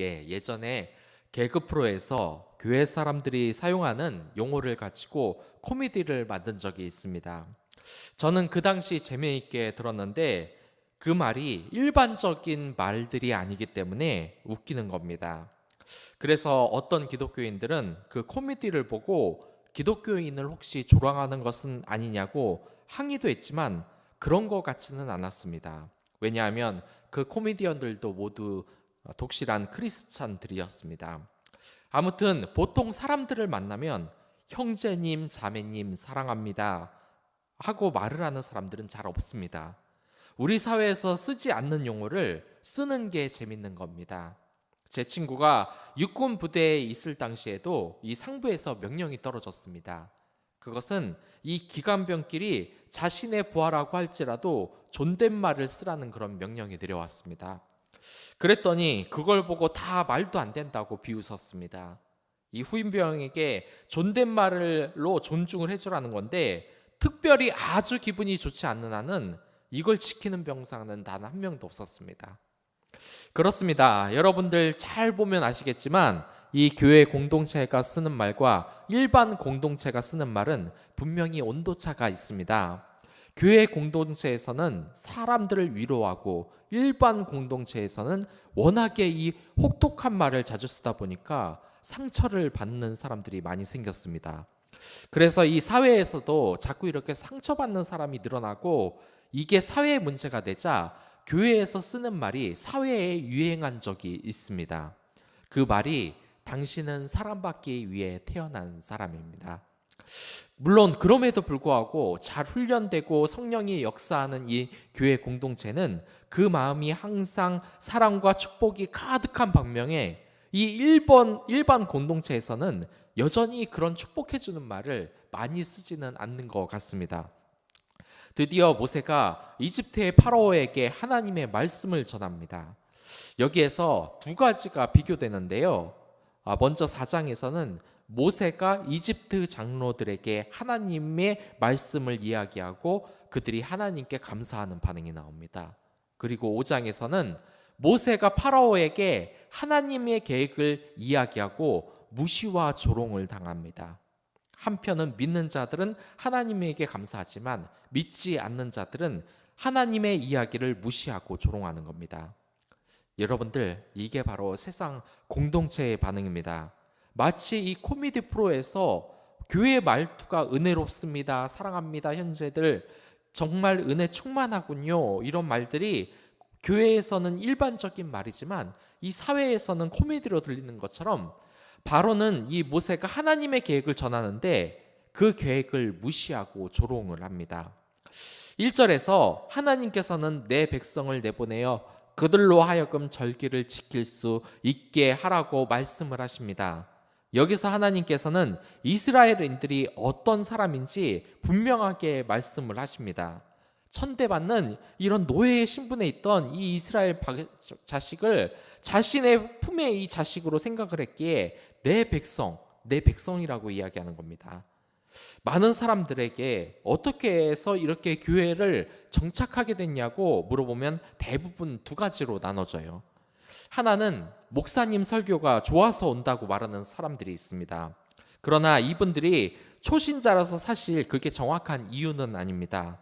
예전에 개그 프로에서 교회 사람들이 사용하는 용어를 가지고 코미디를 만든 적이 있습니다. 저는 그 당시 재미있게 들었는데 그 말이 일반적인 말들이 아니기 때문에 웃기는 겁니다. 그래서 어떤 기독교인들은 그 코미디를 보고 기독교인을 혹시 조롱하는 것은 아니냐고 항의도 했지만 그런 것 같지는 않았습니다. 왜냐하면 그 코미디언들도 모두 독실한 크리스찬들이었습니다. 아무튼 보통 사람들을 만나면 형제님, 자매님 사랑합니다 하고 말을 하는 사람들은 잘 없습니다. 우리 사회에서 쓰지 않는 용어를 쓰는 게 재밌는 겁니다. 제 친구가 육군 부대에 있을 당시에도 이 상부에서 명령이 떨어졌습니다. 그것은 이 기관병끼리 자신의 부하라고 할지라도 존댓말을 쓰라는 그런 명령이 내려왔습니다. 그랬더니 그걸 보고 다 말도 안 된다고 비웃었습니다. 이 후임병에게 존댓말로 존중을 해주라는 건데 특별히 아주 기분이 좋지 않는 한은 이걸 지키는 병사는 단 한 명도 없었습니다. 그렇습니다. 여러분들 잘 보면 아시겠지만 이 교회 공동체가 쓰는 말과 일반 공동체가 쓰는 말은 분명히 온도차가 있습니다. 교회 공동체에서는 사람들을 위로하고 일반 공동체에서는 워낙에 이 혹독한 말을 자주 쓰다 보니까 상처를 받는 사람들이 많이 생겼습니다. 그래서 이 사회에서도 자꾸 이렇게 상처받는 사람이 늘어나고 이게 사회의 문제가 되자 교회에서 쓰는 말이 사회에 유행한 적이 있습니다. 그 말이 당신은 사랑받기 위해 태어난 사람입니다. 물론 그럼에도 불구하고 잘 훈련되고 성령이 역사하는 이 교회 공동체는 그 마음이 항상 사랑과 축복이 가득한 반면에 이 일반 공동체에서는 여전히 그런 축복해주는 말을 많이 쓰지는 않는 것 같습니다. 드디어 모세가 이집트의 파라오에게 하나님의 말씀을 전합니다. 여기에서 두 가지가 비교되는데요. 먼저 4장에서는 모세가 이집트 장로들에게 하나님의 말씀을 이야기하고 그들이 하나님께 감사하는 반응이 나옵니다. 그리고 5장에서는 모세가 파라오에게 하나님의 계획을 이야기하고 무시와 조롱을 당합니다. 한편은 믿는 자들은 하나님에게 감사하지만 믿지 않는 자들은 하나님의 이야기를 무시하고 조롱하는 겁니다. 여러분들, 이게 바로 세상 공동체의 반응입니다. 마치 이 코미디 프로에서 교회 말투가 은혜롭습니다, 사랑합니다, 현재들 정말 은혜 충만하군요, 이런 말들이 교회에서는 일반적인 말이지만 이 사회에서는 코미디로 들리는 것처럼 바로는 이 모세가 하나님의 계획을 전하는데 그 계획을 무시하고 조롱을 합니다. 1절에서 하나님께서는 내 백성을 내보내어 그들로 하여금 절기를 지킬 수 있게 하라고 말씀을 하십니다. 여기서 하나님께서는 이스라엘인들이 어떤 사람인지 분명하게 말씀을 하십니다. 천대받는 이런 노예의 신분에 있던 이 이스라엘 자식을 자신의 품의 이 자식으로 생각을 했기에 내 백성이라고 이야기하는 겁니다. 많은 사람들에게 어떻게 해서 이렇게 교회를 정착하게 됐냐고 물어보면 대부분 두 가지로 나눠져요. 하나는 목사님 설교가 좋아서 온다고 말하는 사람들이 있습니다. 그러나 이분들이 초신자라서 사실 그게 정확한 이유는 아닙니다.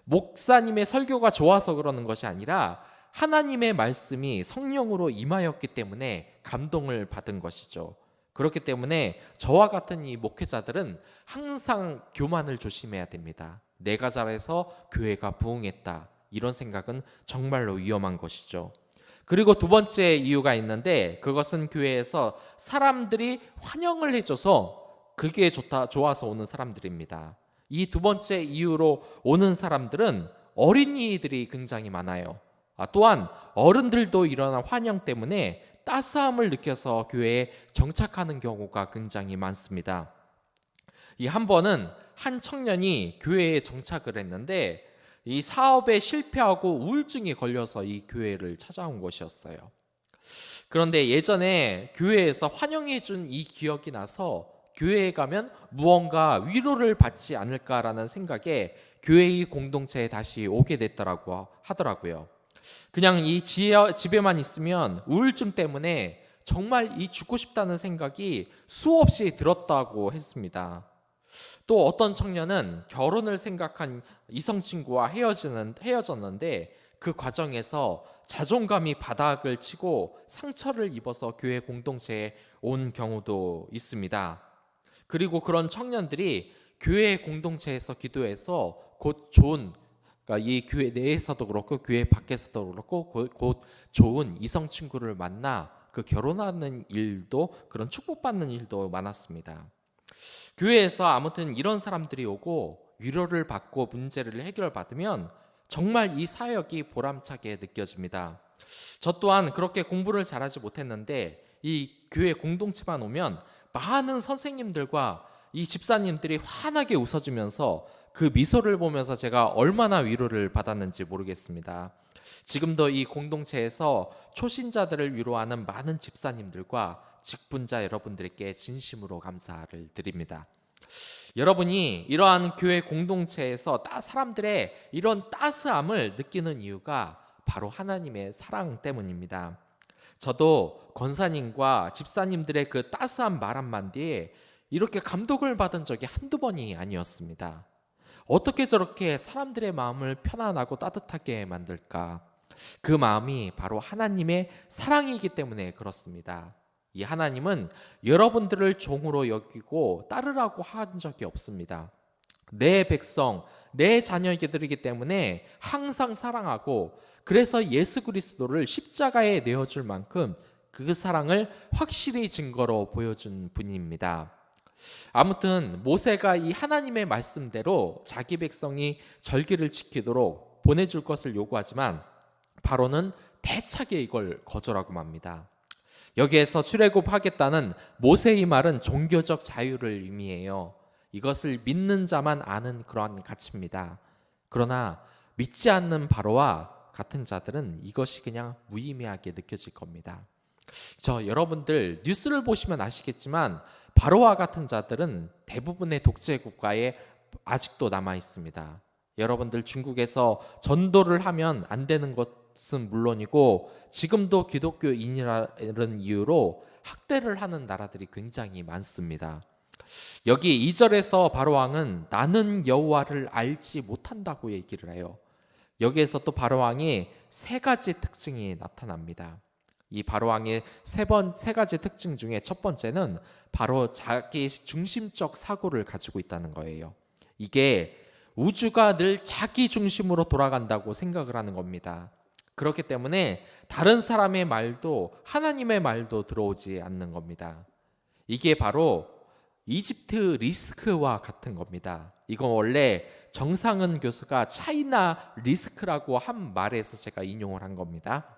목사님의 설교가 좋아서 그러는 것이 아니라 하나님의 말씀이 성령으로 임하였기 때문에 감동을 받은 것이죠. 그렇기 때문에 저와 같은 이 목회자들은 항상 교만을 조심해야 됩니다. 내가 잘해서 교회가 부흥했다, 이런 생각은 정말로 위험한 것이죠. 그리고 두 번째 이유가 있는데 그것은 교회에서 사람들이 환영을 해줘서 그게 좋아서 오는 사람들입니다. 이 두 번째 이유로 오는 사람들은 어린이들이 굉장히 많아요. 또한 어른들도 이러한 환영 때문에 따스함을 느껴서 교회에 정착하는 경우가 굉장히 많습니다. 이 한 번은 한 청년이 교회에 정착을 했는데 이 사업에 실패하고 우울증이 걸려서 이 교회를 찾아온 것이었어요. 그런데 예전에 교회에서 환영해 준 이 기억이 나서 교회에 가면 무언가 위로를 받지 않을까라는 생각에 교회의 공동체에 다시 오게 됐더라고 하더라고요. 그냥 이 집에만 있으면 우울증 때문에 정말 이 죽고 싶다는 생각이 수없이 들었다고 했습니다. 또 어떤 청년은 결혼을 생각한 이성 친구와 헤어졌는데 그 과정에서 자존감이 바닥을 치고 상처를 입어서 교회 공동체에 온 경우도 있습니다. 그리고 그런 청년들이 교회 공동체에서 기도해서 곧 좋은, 그러니까 이 교회 내에서도 그렇고 교회 밖에서도 그렇고 곧 좋은 이성 친구를 만나 그 결혼하는 일도, 그런 축복받는 일도 많았습니다. 교회에서 아무튼 이런 사람들이 오고 위로를 받고 문제를 해결받으면 정말 이 사역이 보람차게 느껴집니다. 저 또한 그렇게 공부를 잘하지 못했는데 이 교회 공동체만 오면 많은 선생님들과 이 집사님들이 환하게 웃어주면서 그 미소를 보면서 제가 얼마나 위로를 받았는지 모르겠습니다. 지금도 이 공동체에서 초신자들을 위로하는 많은 집사님들과 직분자 여러분들께 진심으로 감사를 드립니다. 여러분이 이러한 교회 공동체에서 사람들의 이런 따스함을 느끼는 이유가 바로 하나님의 사랑 때문입니다. 저도 권사님과 집사님들의 그 따스한 말 한마디에 이렇게 감동을 받은 적이 한두 번이 아니었습니다. 어떻게 저렇게 사람들의 마음을 편안하고 따뜻하게 만들까? 그 마음이 바로 하나님의 사랑이기 때문에 그렇습니다. 이 하나님은 여러분들을 종으로 여기고 따르라고 한 적이 없습니다. 내 백성, 내 자녀들이기 때문에 항상 사랑하고, 그래서 예수 그리스도를 십자가에 내어줄 만큼 그 사랑을 확실히 증거로 보여준 분입니다. 아무튼 모세가 이 하나님의 말씀대로 자기 백성이 절기를 지키도록 보내줄 것을 요구하지만 바로는 대차게 이걸 거절하고 맙니다. 여기에서 출애굽하겠다는 모세의 말은 종교적 자유를 의미해요. 이것을 믿는 자만 아는 그러한 가치입니다. 그러나 믿지 않는 바로와 같은 자들은 이것이 그냥 무의미하게 느껴질 겁니다. 여러분들 뉴스를 보시면 아시겠지만 바로와 같은 자들은 대부분의 독재 국가에 아직도 남아 있습니다. 여러분들 중국에서 전도를 하면 안 되는 것은 물론이고 지금도 기독교인이라는 이유로 학대를 하는 나라들이 굉장히 많습니다. 여기 2절에서 바로왕은 나는 여호와를 알지 못한다고 얘기를 해요. 여기에서 또 바로왕이 세 가지 특징이 나타납니다. 이 바로왕의 세 가지 특징 중에 첫 번째는 바로 자기 중심적 사고를 가지고 있다는 거예요. 이게 우주가 늘 자기 중심으로 돌아간다고 생각을 하는 겁니다. 그렇기 때문에 다른 사람의 말도 하나님의 말도 들어오지 않는 겁니다. 이게 바로 이집트 리스크와 같은 겁니다. 이건 원래 정상은 교수가 차이나 리스크라고 한 말에서 제가 인용을 한 겁니다.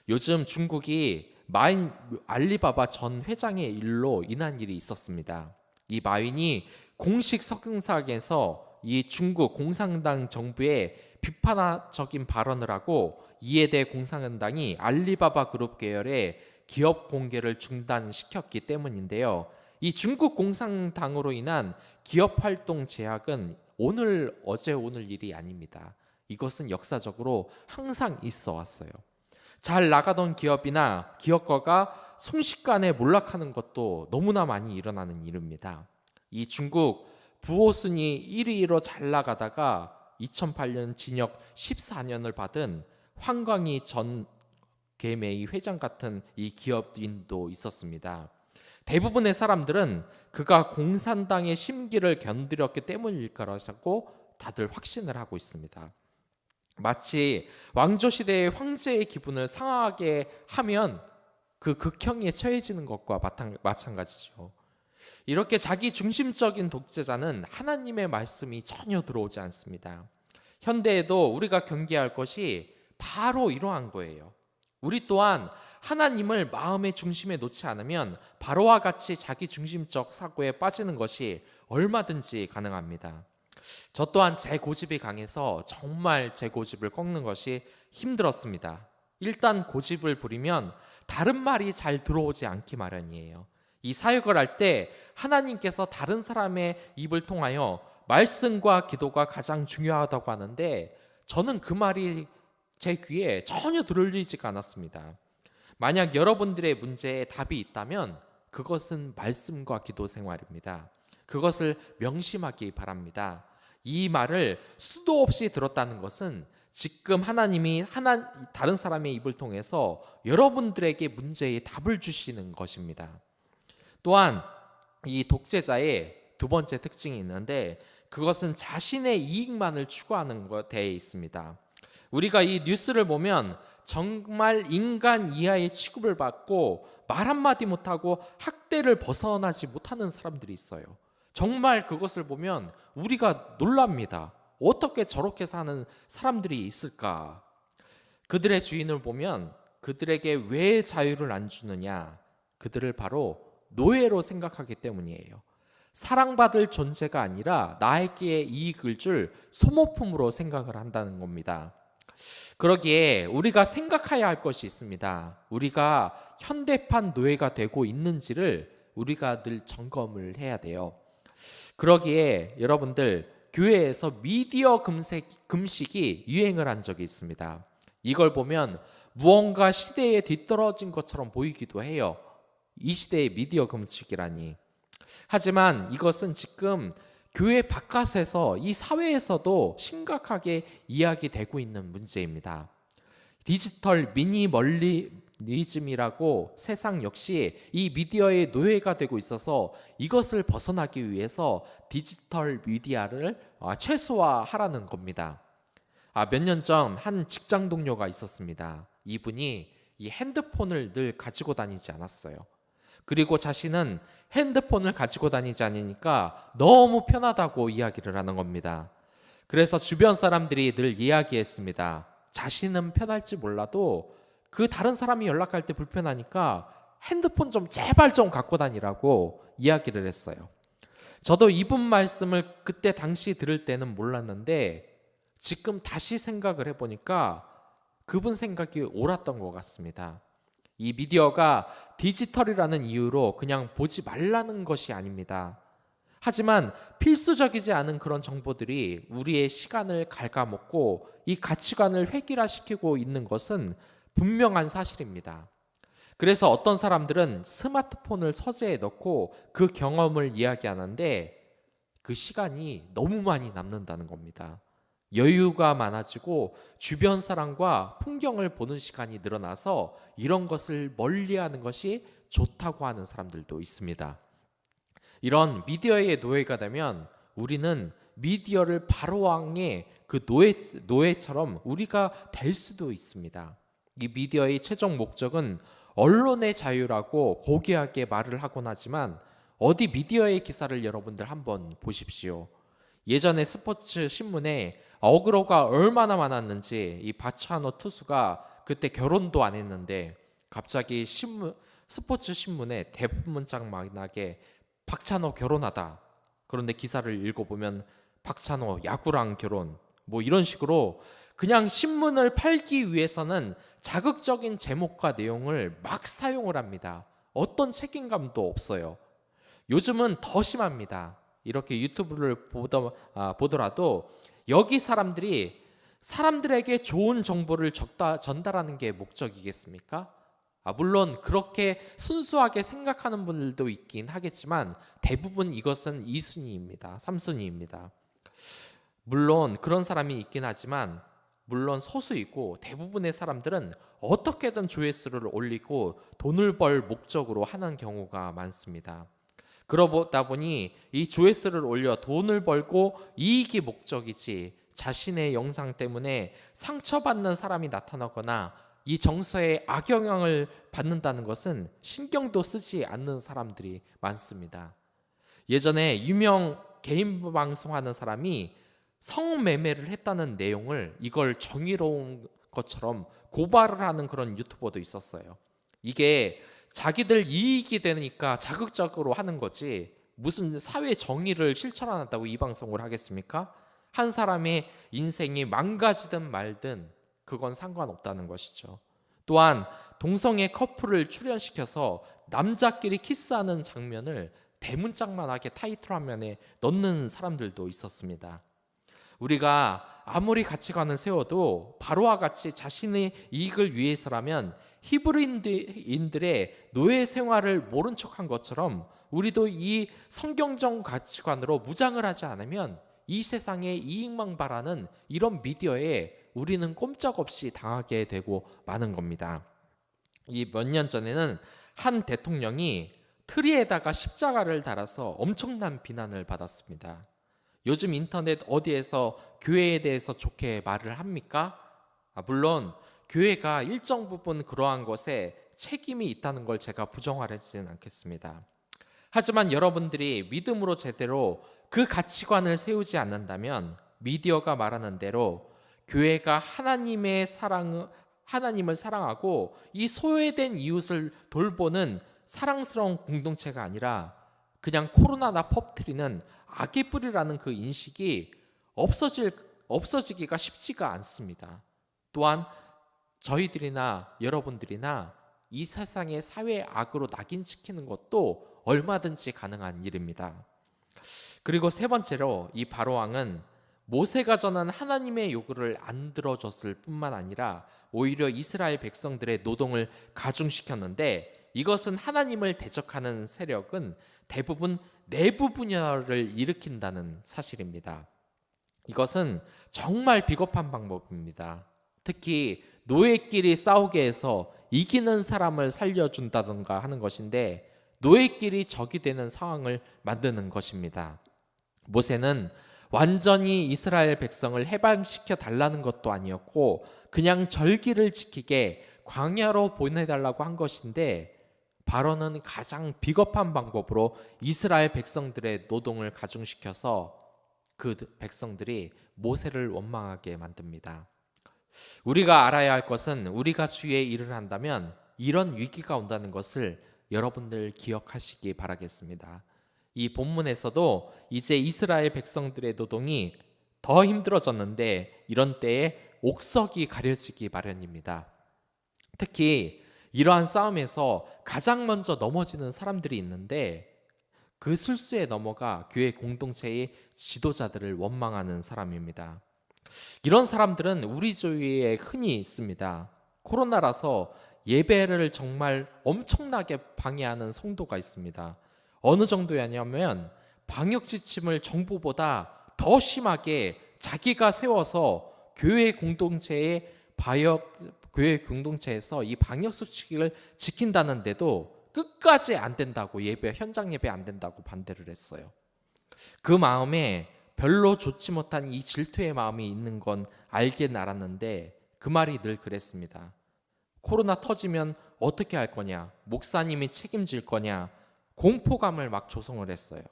요즘 중국이 마윈 알리바바 전 회장의 일로 인한 일이 있었습니다. 이 마윈이 공식 석상에서 이 중국 공산당 정부의 비판적인 발언을 하고, 이에 대해 공산당이 알리바바 그룹 계열의 기업 공개를 중단시켰기 때문인데요. 이 중국 공산당으로 인한 기업 활동 제약은 어제 오늘 일이 아닙니다. 이것은 역사적으로 항상 있어 왔어요. 잘 나가던 기업이나 기업가가 순식간에 몰락하는 것도 너무나 많이 일어나는 일입니다. 이 중국 부호순이 1위로 잘 나가다가 2008년 징역 14년을 받은 황광희 전 개매의 회장 같은 이 기업인도 있었습니다. 대부분의 사람들은 그가 공산당의 심기를 견디렸기 때문일 거라고 다들 확신을 하고 있습니다. 마치 왕조시대의 황제의 기분을 상하게 하면 그 극형에 처해지는 것과 마찬가지죠. 이렇게 자기 중심적인 독재자는 하나님의 말씀이 전혀 들어오지 않습니다. 현대에도 우리가 경계할 것이 바로 이러한 거예요. 우리 또한 하나님을 마음의 중심에 놓지 않으면 바로와 같이 자기 중심적 사고에 빠지는 것이 얼마든지 가능합니다. 저 또한 제 고집이 강해서 정말 제 고집을 꺾는 것이 힘들었습니다. 일단 고집을 부리면 다른 말이 잘 들어오지 않기 마련이에요. 이 사역을 할 때 하나님께서 다른 사람의 입을 통하여 말씀과 기도가 가장 중요하다고 하는데 저는 그 말이 제 귀에 전혀 들리지가 않았습니다. 만약 여러분들의 문제에 답이 있다면 그것은 말씀과 기도 생활입니다. 그것을 명심하기 바랍니다. 이 말을 수도 없이 들었다는 것은 지금 하나님이 다른 사람의 입을 통해서 여러분들에게 문제의 답을 주시는 것입니다. 또한 이 독재자의 두 번째 특징이 있는데, 그것은 자신의 이익만을 추구하는 것에 있습니다. 우리가 이 뉴스를 보면 정말 인간 이하의 취급을 받고 말 한마디 못하고 학대를 벗어나지 못하는 사람들이 있어요. 정말 그것을 보면 우리가 놀랍니다. 어떻게 저렇게 사는 사람들이 있을까? 그들의 주인을 보면 그들에게 왜 자유를 안 주느냐? 그들을 바로 노예로 생각하기 때문이에요. 사랑받을 존재가 아니라 나에게 이익을 줄 소모품으로 생각을 한다는 겁니다. 그러기에 우리가 생각해야 할 것이 있습니다. 우리가 현대판 노예가 되고 있는지를 우리가 늘 점검을 해야 돼요. 그러기에 여러분들, 교회에서 미디어 금식이 유행을 한 적이 있습니다. 이걸 보면 무언가 시대에 뒤떨어진 것처럼 보이기도 해요. 이 시대의 미디어 금식이라니. 하지만 이것은 지금 교회 바깥에서 이 사회에서도 심각하게 이야기되고 있는 문제입니다. 디지털 미니멀리즘이라고 세상 역시 이 미디어의 노예가 되고 있어서 이것을 벗어나기 위해서 디지털 미디어를 최소화하라는 겁니다. 몇 년 전 한 직장 동료가 있었습니다. 이분이 이 핸드폰을 늘 가지고 다니지 않았어요. 그리고 자신은 핸드폰을 가지고 다니지 않으니까 너무 편하다고 이야기를 하는 겁니다. 그래서 주변 사람들이 늘 이야기했습니다. 자신은 편할지 몰라도 그 다른 사람이 연락할 때 불편하니까 핸드폰 좀 제발 좀 갖고 다니라고 이야기를 했어요. 저도 이분 말씀을 그때 당시 들을 때는 몰랐는데 지금 다시 생각을 해보니까 그분 생각이 옳았던 것 같습니다. 이 미디어가 디지털이라는 이유로 그냥 보지 말라는 것이 아닙니다. 하지만 필수적이지 않은 그런 정보들이 우리의 시간을 갉아먹고 이 가치관을 획일화시키고 있는 것은 분명한 사실입니다. 그래서 어떤 사람들은 스마트폰을 서재에 넣고 그 경험을 이야기하는데 그 시간이 너무 많이 남는다는 겁니다. 여유가 많아지고 주변 사람과 풍경을 보는 시간이 늘어나서 이런 것을 멀리하는 것이 좋다고 하는 사람들도 있습니다. 이런 미디어의 노예가 되면 우리는 미디어를 바로왕의 그 노예처럼 우리가 될 수도 있습니다. 이 미디어의 최종 목적은 언론의 자유라고 고귀하게 말을 하곤 하지만 어디 미디어의 기사를 여러분들 한번 보십시오. 예전에 스포츠 신문에 어그로가 얼마나 많았는지, 이 바치아노 투수가 그때 결혼도 안 했는데 갑자기 스포츠 신문에 대문짝만하게 박찬호 결혼하다. 그런데 기사를 읽어보면 박찬호 야구랑 결혼, 뭐 이런 식으로 그냥 신문을 팔기 위해서는 자극적인 제목과 내용을 막 사용을 합니다. 어떤 책임감도 없어요. 요즘은 더 심합니다. 이렇게 유튜브를 보더라도 여기 사람들에게 좋은 정보를 전달하는 게 목적이겠습니까? 물론 그렇게 순수하게 생각하는 분들도 있긴 하겠지만 대부분 이것은 2순위입니다. 3순위입니다. 물론 그런 사람이 있긴 하지만 물론 소수이고 대부분의 사람들은 어떻게든 조회수를 올리고 돈을 벌 목적으로 하는 경우가 많습니다. 그러다 보니 이 조회수를 올려 돈을 벌고 이익이 목적이지 자신의 영상 때문에 상처받는 사람이 나타나거나 이 정서에 악영향을 받는다는 것은 신경도 쓰지 않는 사람들이 많습니다. 예전에 유명 개인 방송하는 사람이 성매매를 했다는 내용을 이걸 정의로운 것처럼 고발을 하는 그런 유튜버도 있었어요. 이게 자기들 이익이 되니까 자극적으로 하는 거지 무슨 사회 정의를 실천한다고 이 방송을 하겠습니까? 한 사람의 인생이 망가지든 말든 그건 상관없다는 것이죠. 또한 동성애 커플을 출연시켜서 남자끼리 키스하는 장면을 대문짝만하게 타이틀 화면에 넣는 사람들도 있었습니다. 우리가 아무리 가치관을 세워도 바로와 같이 자신의 이익을 위해서라면 히브리인들의 노예 생활을 모른 척한 것처럼 우리도 이 성경적 가치관으로 무장을 하지 않으면 이 세상의 이익만 바라는 이런 미디어에 우리는 꼼짝없이 당하게 되고 마는 겁니다. 이 몇 년 전에는 한 대통령이 트리에다가 십자가를 달아서 엄청난 비난을 받았습니다. 요즘 인터넷 어디에서 교회에 대해서 좋게 말을 합니까? 물론 교회가 일정 부분 그러한 것에 책임이 있다는 걸 제가 부정하지는 않겠습니다. 하지만 여러분들이 믿음으로 제대로 그 가치관을 세우지 않는다면 미디어가 말하는 대로 교회가 하나님을 사랑하고 이 소외된 이웃을 돌보는 사랑스러운 공동체가 아니라 그냥 코로나나 퍼뜨리는 악의 뿌리라는 그 인식이 없어지기가 쉽지가 않습니다. 또한 저희들이나 여러분들이나 이 세상의 사회의 악으로 낙인시키는 것도 얼마든지 가능한 일입니다. 그리고 세 번째로 이 바로왕은 모세가 전한 하나님의 요구를 안 들어줬을 뿐만 아니라 오히려 이스라엘 백성들의 노동을 가중시켰는데, 이것은 하나님을 대적하는 세력은 대부분 내부 분열을 일으킨다는 사실입니다. 이것은 정말 비겁한 방법입니다. 특히 노예끼리 싸우게 해서 이기는 사람을 살려준다던가 하는 것인데 노예끼리 적이 되는 상황을 만드는 것입니다. 모세는 완전히 이스라엘 백성을 해방시켜 달라는 것도 아니었고 그냥 절기를 지키게 광야로 보내달라고 한 것인데, 바로는 가장 비겁한 방법으로 이스라엘 백성들의 노동을 가중시켜서 그 백성들이 모세를 원망하게 만듭니다. 우리가 알아야 할 것은 우리가 주의 일을 한다면 이런 위기가 온다는 것을 여러분들 기억하시기 바라겠습니다. 이 본문에서도 이제 이스라엘 백성들의 노동이 더 힘들어졌는데 이런 때에 옥석이 가려지기 마련입니다. 특히 이러한 싸움에서 가장 먼저 넘어지는 사람들이 있는데 그 실수에 넘어가 교회 공동체의 지도자들을 원망하는 사람입니다. 이런 사람들은 우리 주위에 흔히 있습니다. 코로나라서 예배를 정말 엄청나게 방해하는 성도가 있습니다. 어느 정도였냐면 방역 지침을 정부보다 더 심하게 자기가 세워서 교회 공동체에서 이 방역 수칙을 지킨다는데도 끝까지 안 된다고, 현장 예배 안 된다고 반대를 했어요. 그 마음에 별로 좋지 못한 이 질투의 마음이 있는 건 알긴 알았는데 그 말이 늘 그랬습니다. 코로나 터지면 어떻게 할 거냐, 목사님이 책임질 거냐, 공포감을 막 조성을 했어요.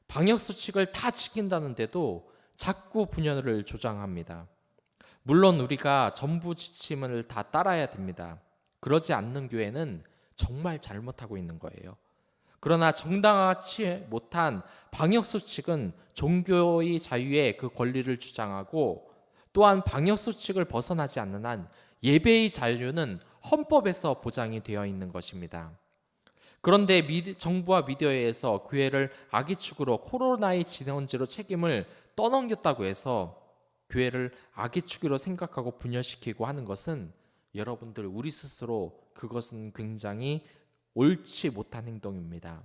방역 수칙을 다 지킨다는데도 자꾸 분열을 조장합니다. 물론 우리가 정부 지침을 다 따라야 됩니다. 그러지 않는 교회는 정말 잘못하고 있는 거예요. 그러나 정당하지 못한 방역 수칙은 종교의 자유의 그 권리를 주장하고, 또한 방역 수칙을 벗어나지 않는 한 예배의 자유는 헌법에서 보장이 되어 있는 것입니다. 그런데 정부와 미디어에서 교회를 악의축으로 코로나의 진원지로 책임을 떠넘겼다고 해서 교회를 악의축으로 생각하고 분열시키고 하는 것은 여러분들 우리 스스로 그것은 굉장히 옳지 못한 행동입니다.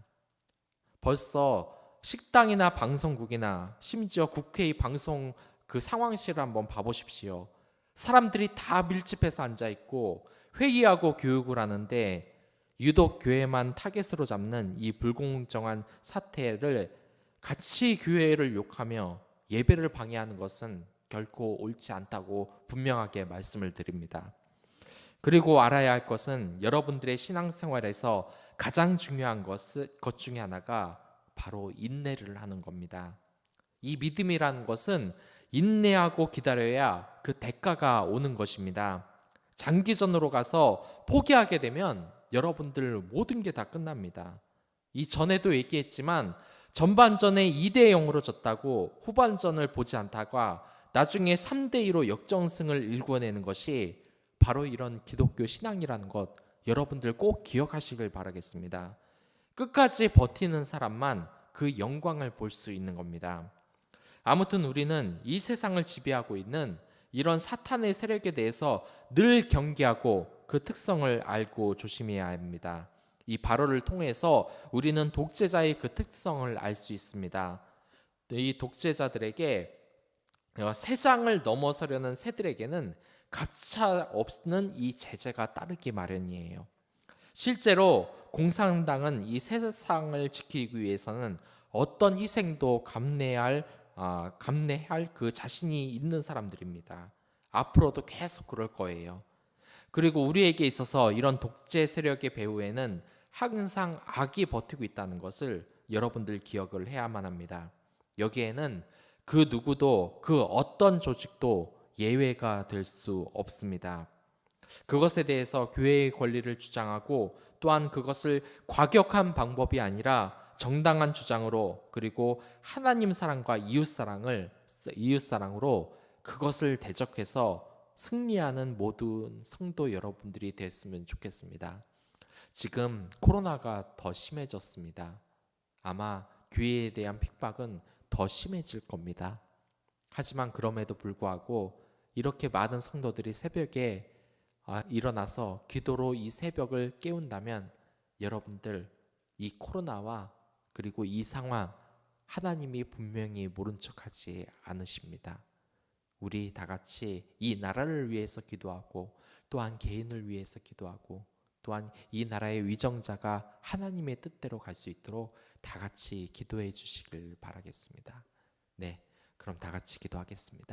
벌써 식당이나 방송국이나 심지어 국회의 방송 그 상황실을 한번 봐보십시오. 사람들이 다 밀집해서 앉아있고 회의하고 교육을 하는데 유독 교회만 타겟으로 잡는 이 불공정한 사태를 같이 교회를 욕하며 예배를 방해하는 것은 결코 옳지 않다고 분명하게 말씀을 드립니다. 그리고 알아야 할 것은 여러분들의 신앙생활에서 가장 중요한 것 중에 하나가 바로 인내를 하는 겁니다. 이 믿음이라는 것은 인내하고 기다려야 그 대가가 오는 것입니다. 장기전으로 가서 포기하게 되면 여러분들 모든 게 다 끝납니다. 이 전에도 얘기했지만 전반전에 2대0으로 졌다고 후반전을 보지 않다가 나중에 3대2로 역전승을 일궈내는 것이 바로 이런 기독교 신앙이라는 것, 여러분들 꼭 기억하시길 바라겠습니다. 끝까지 버티는 사람만 그 영광을 볼 수 있는 겁니다. 아무튼 우리는 이 세상을 지배하고 있는 이런 사탄의 세력에 대해서 늘 경계하고 그 특성을 알고 조심해야 합니다. 이 발언을 통해서 우리는 독재자의 그 특성을 알 수 있습니다. 이 독재자들에게 세장을 넘어서려는 새들에게는 가차 없는 이 제재가 따르기 마련이에요. 실제로 공산당은 이 세상을 지키기 위해서는 어떤 희생도 감내할 그 자신이 있는 사람들입니다. 앞으로도 계속 그럴 거예요. 그리고 우리에게 있어서 이런 독재 세력의 배후에는 항상 악이 버티고 있다는 것을 여러분들 기억을 해야만 합니다. 여기에는 그 누구도 그 어떤 조직도 예외가 될 수 없습니다. 그것에 대해서 교회의 권리를 주장하고 또한 그것을 과격한 방법이 아니라 정당한 주장으로 그리고 하나님 사랑과 이웃 사랑으로 그것을 대적해서 승리하는 모든 성도 여러분들이 됐으면 좋겠습니다. 지금 코로나가 더 심해졌습니다. 아마 교회에 대한 핍박은 더 심해질 겁니다. 하지만 그럼에도 불구하고 이렇게 많은 성도들이 새벽에 일어나서 기도로 이 새벽을 깨운다면 여러분들 이 코로나와 그리고 이 상황 하나님이 분명히 모른 척하지 않으십니다. 우리 다 같이 이 나라를 위해서 기도하고 또한 개인을 위해서 기도하고 또한 이 나라의 위정자가 하나님의 뜻대로 갈 수 있도록 다 같이 기도해 주시길 바라겠습니다. 네, 그럼 다 같이 기도하겠습니다.